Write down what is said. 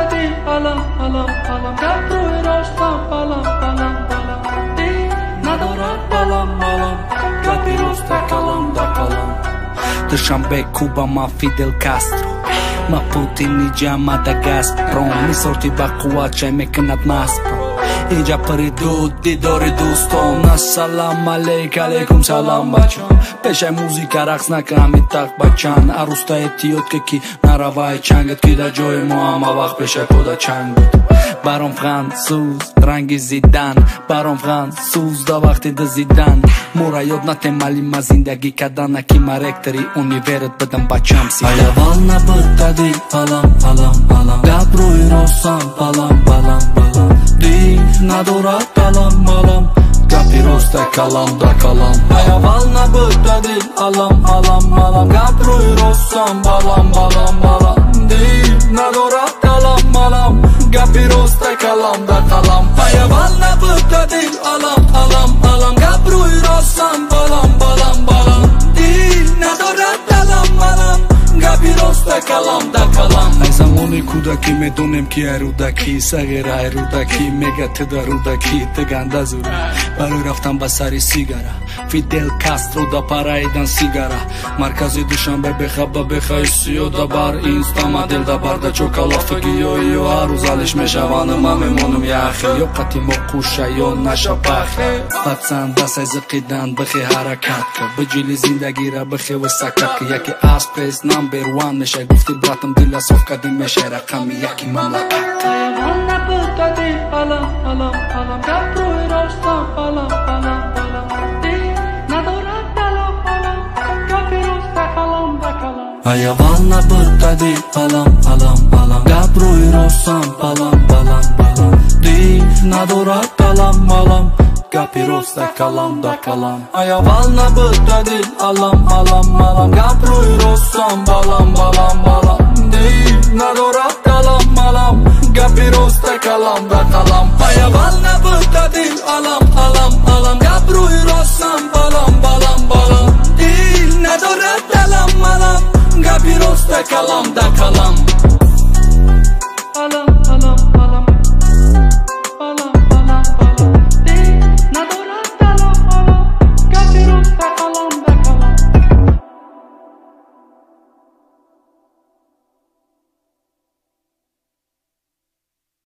bıttadi alam alam alam gapruy rostam balam balam balam di nadorat balam balam gapirosta kalam da kalam Dushanbe, Cuba, ma Fidel Castro Ma Putin igia Madagascar Mi sorti Bakua ce me cânat naspro Igia păridu, didori duston Assalam aleik, aleikum salam bacan Peșai muzica raxna că amitak bacan Arusta etiot că ki naravai changat Kida joy moam avak peșai poda changut Baron fransuz, rangi Zidane Baron fransuz, da vakti de Zidane Murayod na temali ma zindagi kadana ki ma rekteri Univerët bëdëm bacham si Aya valna bıttadi alam alam alam gapruy rostam balam balam balam di nadorat alam alam gapirosta kalam da kalam Aya valna bıttadi alam alam alam gapruy rostam balam balam balam di nadorat alam alam gapirosta kalam da kalam Aya valna bıttadi alam alam alam gapruy rostam balam balam balam di nadorat alam alam gapirosta kalam da kalam Ai zamoni kudaki me donem ki ai rudaki Sagera ai rudaki mega teda rudaki Te ganda zura Baru raftam basari sigara Fidel Castro da paraidan sigara Markazi Dushanbe bekhaba bekhaysiyo da bar Insta model da bar da çokala fıgiyo yo Aruzalish me shavanım amemonum yaxi Yo qatimo qusha yo nasha baxi Patsan da say ziqidan bixi harakat ka Bajili zindagi ra bixi wa sakat ka Yaki aspres number one Meshay gufti bratam dila sofka din meshay raqami Yaki mamlakat Aya valna bıttadi alam alam alam gapruy rostam balam balam balam di nadorat alam alam gapirosta kalam da kalam Aya valna bıttadi alam alam alam gapruy rostam balam balam balam di nadorat alam alam gapirosta kalam da kalam Aya valna bıttadi alam alam alam gapruy rostam balam balam balam di nadorat alam alam gapirosta kalam da kalam Aya valna bıttadi alam alam alam gapruy rostam